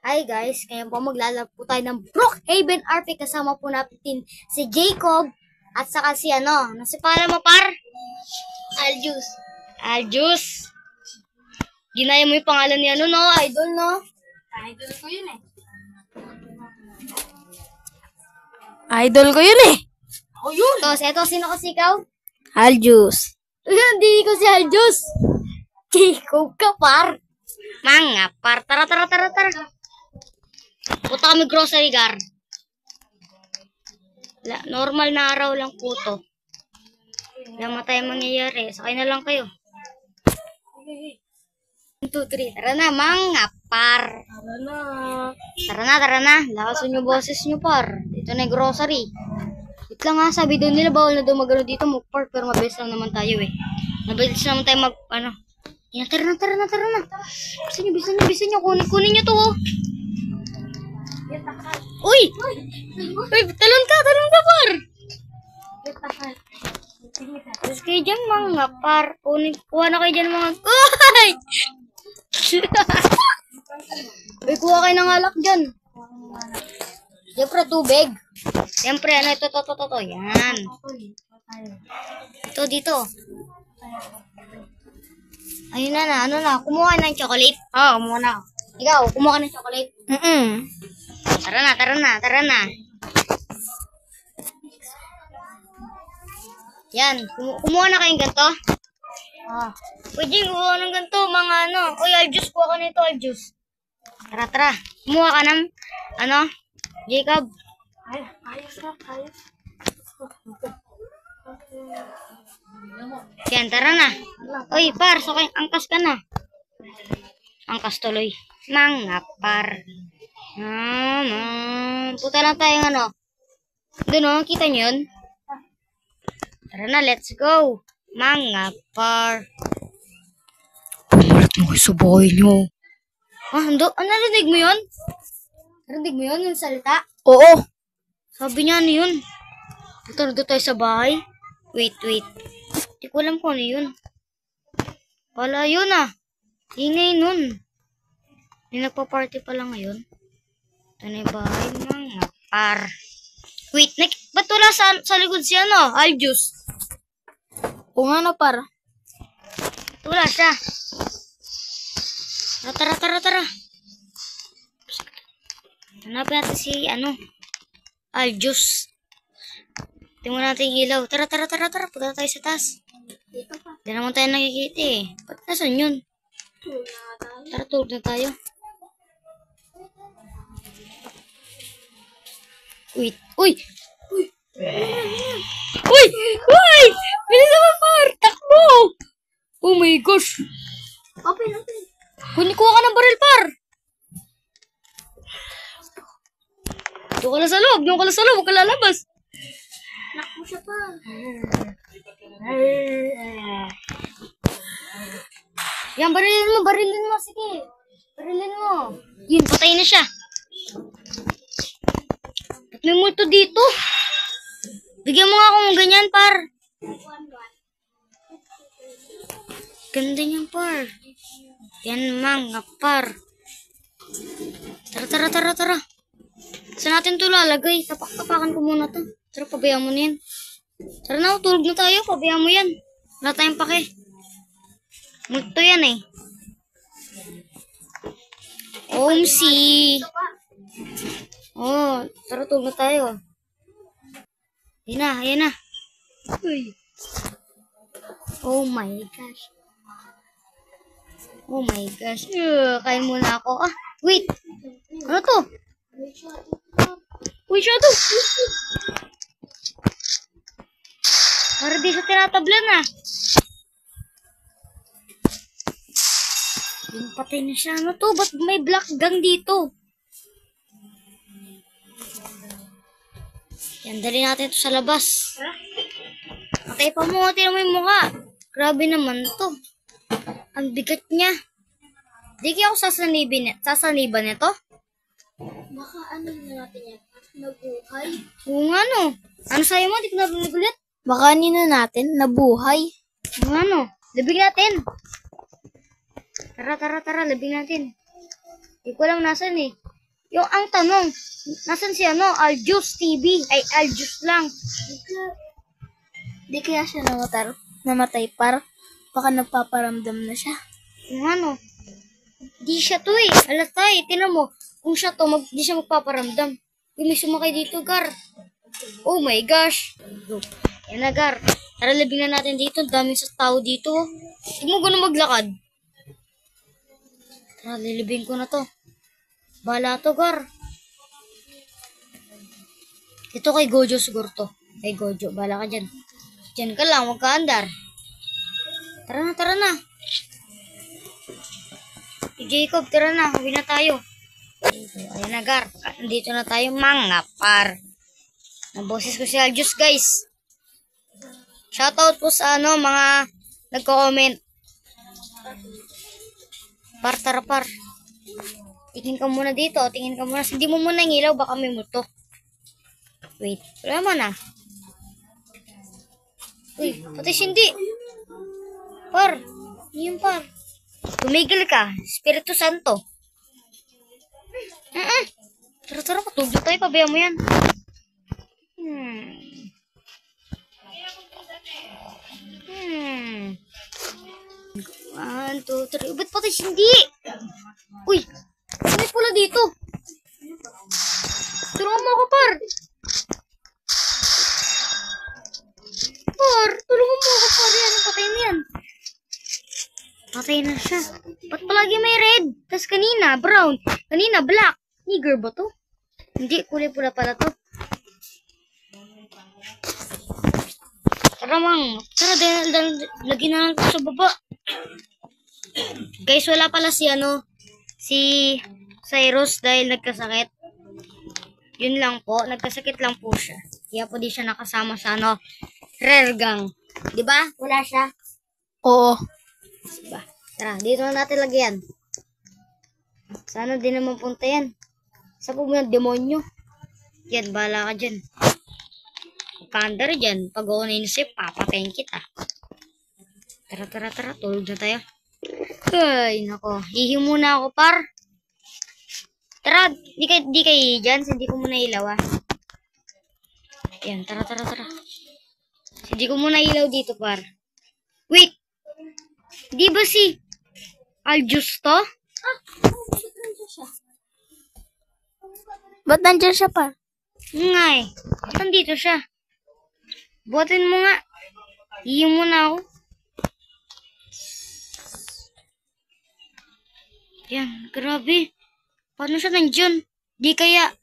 Hi guys, ngayon po maglalaro po tayo ng Brookhaven RP. Kasama po natin si Jacob at saka si si pala mo par? Aljus. Aljus. Ginaya mo yung pangalan ni idol no? Idol ko yun eh. Idol ko yun eh. Oh yun. Tapos eto, sino kasi ikaw? Aljus. Hindi ko si Aljus. Jacob ka par. Mga par. Tara. Punta kami grocery gar. Normal na araw lang po to. Wala tayong mangyayari. Sakay na lang kayo. 1, 2, 3. Tara na mga par. Tara na. Lakasan yung boses nyo par. Dito na yung grocery. Wait lang nga, sabi doon nila bawal na dumagano dito mag-park. Pero mabilis lang naman tayo eh. Mabilis naman tayo Yan, tara na. Bisa nyo. Kunin nyo to oh. Uy, talon ka par. Tapos kayo dyan mga par. Kuha na kayo dyan mga. Uy! Uy, kuha kayo ng alak dyan. Siyempre tubig. Siyempre ito. Yan. Ito dito. Ayun na. Kumuha na ng chocolate. Kumuha na. Ikaw, kumuha ka ng chocolate. Tara na. Yan, kumuha na kayong ganito. Pwede kumuha ng ganito, mga Uy, Aljus, kuha ka nito, Aljus. Tara. Kumuha ka ng, Jacob. Ayos. Yan, tara na. Uy, par, angkas ka na. Angkas tuloy. Mga par. Puta lang tayong Doon kita nyo yun? Tara na, let's go. Mga par. Umalat mo kayo sa bahay nyo. Narinig mo yun? Narinig mo yun, yung salita? Oo. Sabi niya yun? Puta na tayo sa bahay. Wait. Di ko alam kung ano yun. Wala yun Ingay nun. May nagpa-party pa lang ngayon. Ito na yung bahay mga par. Wait, ba't wala sa likod si Aljus? Oo nga par. Wala siya. Tara. Hanapin natin si Aljus. Tingnan natin yung ilaw. Tara. Punta tayo sa taas. Hindi naman tayo nakikita eh. Ba't nasan yun? Tara, tulog na tayo. Wait. Uy! Bilis naman par! Takbo! Oh my gosh! Open. Kuha ka ng baril par! Doon ka lang sa loob. Huwag ka lalabas. Nakbo siya pa. Yan, barilin mo. Sige. Barilin mo. Yun, patay na siya. May multo dito. Bigyan mo nga akong ganyan, par. Ganda niyan, par. Yan, mga par. Tara. Saan natin ito lalagay? Tapak-tapakan ko muna to. Tara, pabayaan mo na yan. Tara na, tulog na tayo. Pabayaan mo yan. Wala tayong pake. Multo yan eh. Omsi. Tara, tulog na tayo. Ayan na. Uy. Oh my gosh. Kain muna ako. Wait. Ano to? Uy, shadow. Para di sa tinatablan Yung patay na siya. Ano to? Ba't may black gang dito? Yan, dali natin ito sa labas. Patay pa mo. Tingnan mo yung mukha. Grabe naman to. Ang bigat niya. Di kaya ako sasaniban nito? Baka na natin yan? Nabuhay? Oo nga Ano sa'yo mo? Di ko narinig ulit. Baka na natin nabuhay. Labing natin. Tara, labing natin. Di ko alam nasan eh. Ang tanong, nasan si Aljus TV? Ay, Aljus lang. Di kaya siya namatay, par. Baka nagpaparamdam na siya. Kung di siya to eh. Halata eh. Tinan mo, kung siya to, di siya magpaparamdam. May sumakay dito, Gar. Oh my gosh. Yan na, Gar. Tara, labing na natin dito. Daming sa tao dito. Hindi mo gano'n maglakad. Tara, lilibing ko na to. Bala to, Gar. Ito kay Gojo siguro to. Kay Gojo, bala ka dyan. Dyan ka lang, huwag ka andar. Tara na, tara na. Si Jacob, tara na. Huwi na tayo. Ayan na, Gar. Nandito na tayo, mga par. Ang boses ko si Aljus, guys. Shoutout po sa mga nagko-comment. Par, tara par. Tingin ka muna dito. Tingin ka muna. Hindi mo muna ngilaw. Baka may multo. Wait. Wala man ah. Uy, pati hindi. Par. Yun par. Tumigil ka. Espiritu Santo. Tara, tara. Patugod tayo. Pabayaan mo yan. 1, 2, 3. Ba't pati hindi? Uy! May pula dito. Tulungan mo ako, par. Par, tulungan mo ako, par. Yan, patay na yan. Patay na siya. Ba't palagi may red? Tapos kanina, brown. Kanina, black. Nigger ba to? Hindi, kulay pula pala to. Tara, mang. Tara, lagi na lang sa baba. Guys, wala pala si Cyrus dahil nagkasakit. Yun lang po, nagkasakit lang po siya. Kaya po di siya nakasama sa rare gang. Di ba? Wala siya. Oo. Diba? Tara, dito na natin lagyan. Sana din naman punta yan. Sa po mga demonyo. Yan, bahala ka dyan. Pagkandar dyan. Pag ako nainisip, papatayin kita. Tara, tara, tara. Tulog na tayo. Ay, nako. Hihi muna ako, par. Tara, di kayo dyan. Hindi ko muna ilaw, ah. Yan, tara, tara, tara. Hindi ko muna ilaw dito, par. Wait! Di ba si Aljus to? Ba't nandiyan siya, par? Nga eh. Ba't nandito siya? Buhatin mo nga. Hihi muna ako. Yan, grabe. Paano siya nandiyan? Di kaya...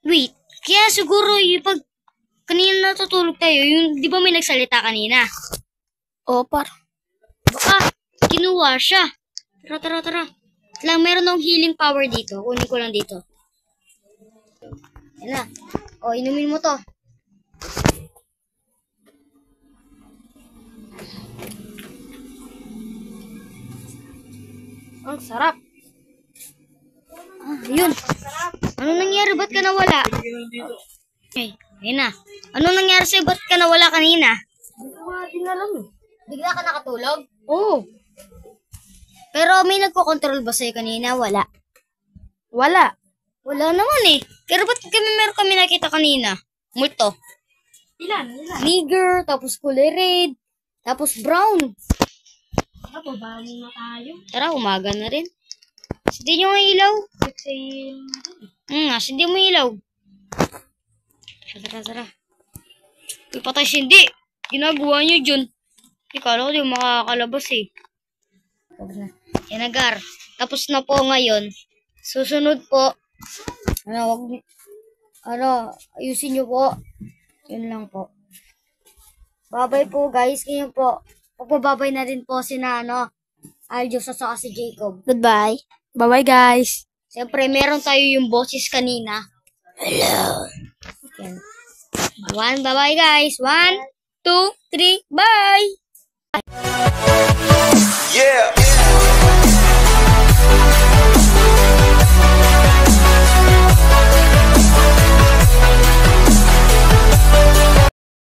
Wait, kaya siguro yung pag... Kanina natutulog tayo, yung di ba may nagsalita kanina? Oo, par. Baka, kinuha siya. Tara, tara, tara. Lang, meron akong healing power dito. Kunin ko lang dito. Yan na. O, inumin mo to. Ang sarap. Yun. Ano nangyari? Ba't ka nawala? Okay, ayun na. Ano nangyari sa'yo? Ba't ka nawala kanina? Hindi na lang. Bigla ka nakatulog? Oo. Pero may nagko-control ba sa'yo kanina? Wala. Wala. Wala naman eh. Pero ba't meron kami nakita kanina? Multo. Ilan? Nigger, tapos kulay red, tapos brown. Babaan na tayo. Tara, umaga na rin. Hindi nyo ang ilaw. Hindi mo ilaw. Tara, tara. Ipatay hindi. Ginagawa nyo dyan. Ikala ko di makakalabas eh. Yan na, Gar. Tapos na po ngayon. Susunod po. Ayusin nyo po. Yun lang po. Bye-bye po, guys. Ngayon po. Pagpababay na rin po Aljus at saka si Jacob. Goodbye. Bye-bye, guys. Siyempre, meron tayo yung boses kanina. Hello. Yan. Bye-bye, guys. 1, 2, 3, bye!